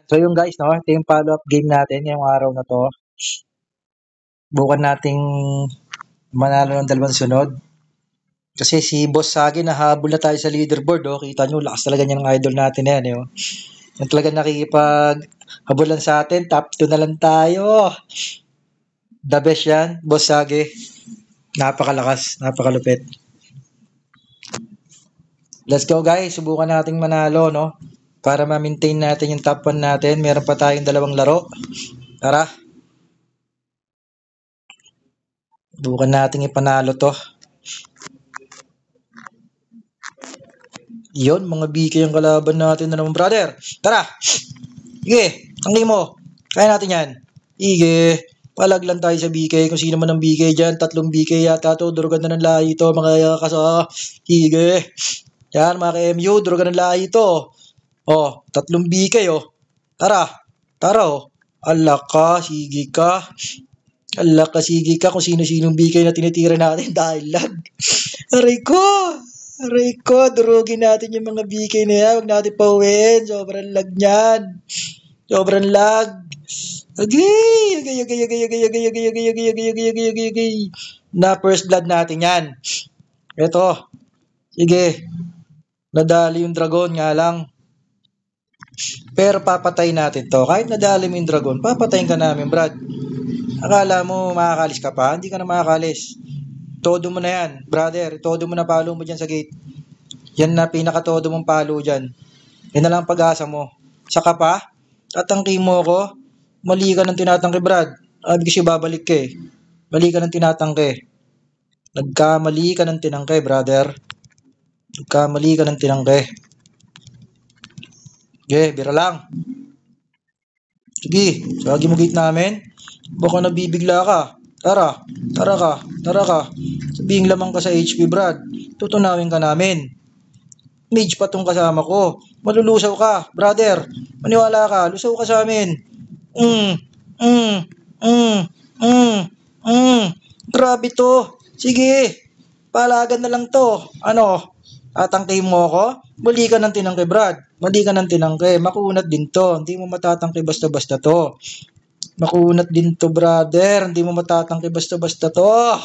So yung guys, no, ito yung follow-up game natin ngayong araw na to. Bukan nating manalo ng dalawang sunod. Kasi si Boss Sagi nahabol na tayo sa leaderboard, oh. Kita nyo, lakas talaga niya ng idol natin na yan, eh, oh. Yung talaga nakikipag-habulan sa atin, top 2 na lang tayo. The best yan, Boss Sagi. Napakalakas, napakalupit. Let's go guys, subukan nating manalo, no? Para ma-maintain natin yung top 1 natin. Meron pa tayong dalawang laro. Tara. Subukan nating ipanalo to. Yun, mga BK ang kalaban natin na naman, brother. Tara! Sige, tanggi mo. Kaya natin yan. Sige, palag lang tayo sa BK. Kung sino man ang BK dyan, 3 BK yata to. Durugan na ng lahi to, mga kasa. Sige. Yan, mga ka-MU, durugan ng lahi to. Oh, 3 BK, oh. Tara. Tara, oh. Ala ka, sige ka. Ala ka, sige ka. Kung sino-sinong BK na tinitira natin dahil lag. Aray ko! Aray ko, durugin natin yung mga BK na yan. Huwag natin pauwiin. Sobrang lag niyan. Sobrang lag. Agay! Agay, agay, agay, agay, agay, agay, agay, agay, agay, agay, agay, agay, agay. Na first blood natin yan. Ito. Sige. Nadali yung dragon nga lang. Pero papatay natin to. Kahit nadali mo yung dragon, papatayin ka namin, Brad. Akala mo makakalis ka pa? Hindi ka na makakalis. Todo mo na yan, brother. Todo mo na palo mo dyan sa gate. Yan na pinaka-todo mong palo dyan. Yan na lang pag-asa mo. Saka pa, tatangki mo ko. Mali ka ng tinatangki, Brad. Sabi kasi babalik ka eh. Mali ka ng tinatangki. Nagkamali ka ng tinangki, brother. Nagkamali ka ng tinangki. Sige, bira lang. Sige, sagi mo gate namin. Baka nabibigla ka. Tara, tara ka, tara ka. Sabihing lamang ka sa HP, Brad. Tutunawin ka namin. Mage pa tong kasama ko. Malulusaw ka, brother. Maniwala ka, lusaw ka sa amin. Grabe to. Sige, palagan na lang to. Ano, tatangkay mo ako? Mali ka ng tinangkay, Brad. Mali ka ng tinangkay. Makunat din to. Hindi mo matatangkay basta-basta to. Makunat din to, brother. Hindi mo matatangkay basta-basta to.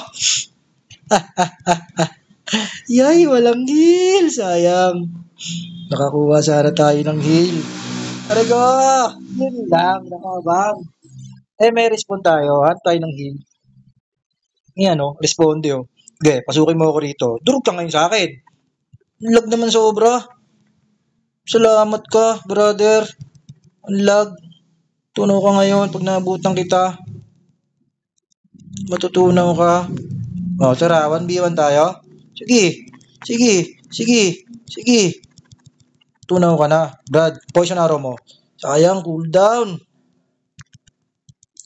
Yay, walang heal. Sayang. Nakakuha sana tayo ng heal. Aray ko. Yun lang. Nakabang. May respond tayo. Hanap tayo ng heal. Yan, oh. Responde, oh. Okay, pasukin mo ako rito. Durog ka ngayon sa akin. Lag naman sobra. Salamat ka, brother. Ang lag. Tunaw ka ngayon pag naabutan kita. Matutunaw ka. O, tara, 1v1 tayo. Sige, sige, sige, sige. Tunaw ka na, Brad. Poison arrow mo. Sayang, cooldown.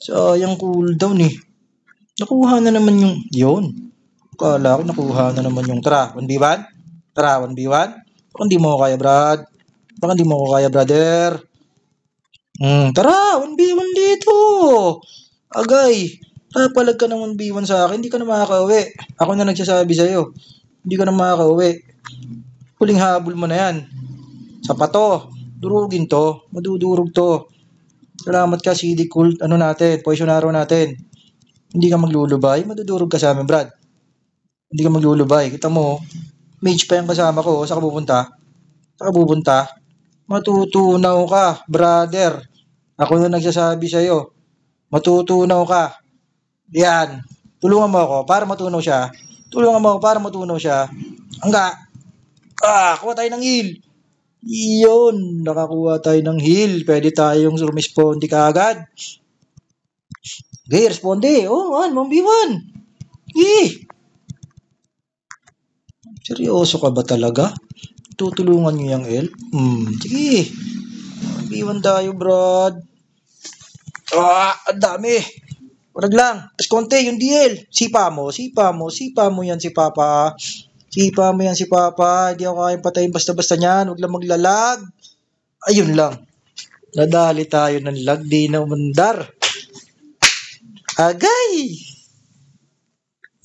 Sayang, cooldown eh. Nakuha na naman yung... Yun. Kala ko nakuha na naman yung... Tara, 1v1? Tara, 1v1? Baka hindi mo ko kaya, Brad. Baka hindi mo ko kaya, brother. Tara, 1v1 dito. Agay. Napalag ka ng 1v1 sa akin, hindi ka na makakauwi. Ako na nagsasabi sa'yo. Hindi ka na makakauwi. Huling habol mo na yan. Sapat to. Durugin to. Madudurog to. Salamat ka, CD Cool. Ano natin? Poison arrow natin. Hindi ka maglulubay. Madudurog ka sa amin, Brad. Hindi ka maglulubay. Kita mo, mage pa yung kasama ko. Saan ka pupunta? Saan ka pupunta? Matutunaw ka, brother. Ako na nagsasabi sa'yo. Matutunaw ka. Yan. Tulungan mo ako para matunaw siya. Tulungan mo ako para matunaw siya. Hangga. Kuha tayo ng heal. Iyon. Nakakuha tayo ng heal. Pwede tayong rumisponde ka agad. Okay, responde. Oh, 1v1. Okay. Seryoso ka ba talaga? Tutulungan nyo yung elf? Sige. 1v1 tayo, Brad. Ang dami. Warag lang. Tapos konti yung DL. Sipa mo yan si Papa. Sipa mo yan si Papa. Hindi ako kayang patayin basta-basta niyan. Huwag lang maglalag. Ayun lang. Nadali tayo ng lag. Di na umandar. Agay!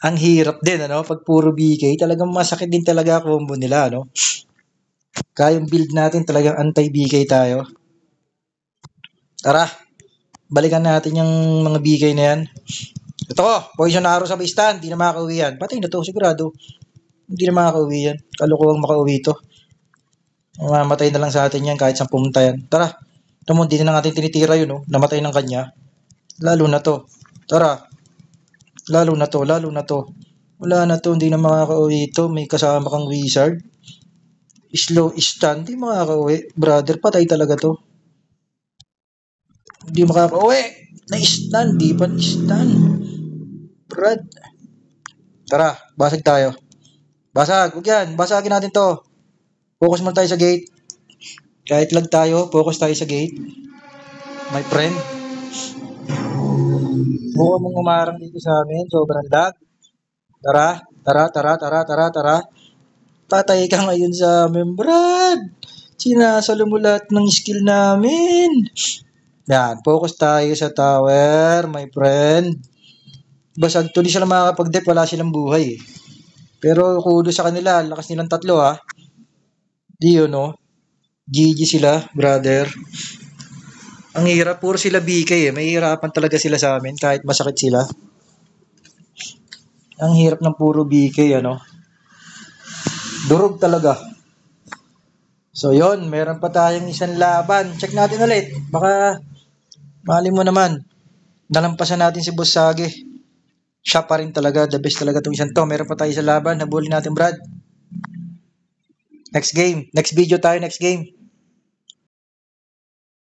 Ang hirap din, ano? Pag puro BK, talagang masakit din talaga combo nila, ano? Kaya yung build natin talagang anti-BK tayo. Tara, balikan natin yung mga bigay na yan. Ito, poison arrow sa base stand. Hindi na makakauwi yan. Patay na to, sigurado. Hindi na makakauwi yan. Kalukuhang makauwi to. Mamatay na lang sa atin yan kahit 10 pumunta yan. Tara, ito mo, hindi na natin tinitira yun, oh. Namatay ng kanya. Lalo na to. Tara, lalo na to, lalo na to. Wala na to, hindi na makakauwi to. May kasama kang wizard. Slow stand, hindi makakauwi. Brother, patay talaga to. Hindi makakauwi. Na-stand, di pa na-stand. Brad. Tara, basag tayo. Basag, huwag yan. Basagin natin to. Focus muna tayo sa gate. Kahit lag tayo, focus tayo sa gate. My friend. Buka mong umarang dito sa amin. Sobrang lag. Tara, tara, tara, tara, tara, tara. Patay ka ngayon sa amin, Brad. Sinasalo mo lahat ng skill namin. Yan, focus tayo sa tower, my friend. Basag to, di sila makakapag-dep, wala silang buhay. Pero kudo sa kanila, lakas nilang tatlo ha. Di yun no. GG sila, brother. Ang hirap, puro sila BK eh. Mahihirapan talaga sila sa amin kahit masakit sila. Ang hirap ng puro BK ano. Durog talaga. So yon, meron pa tayong isang laban. Check natin ulit. Baka mali mo naman. Nalampasan natin si Boss Sage. Siya pa rin talaga. The best talaga itong isang to. Meron pa tayo sa laban. Habulin natin, Brad. Next game. Next video tayo. Next game.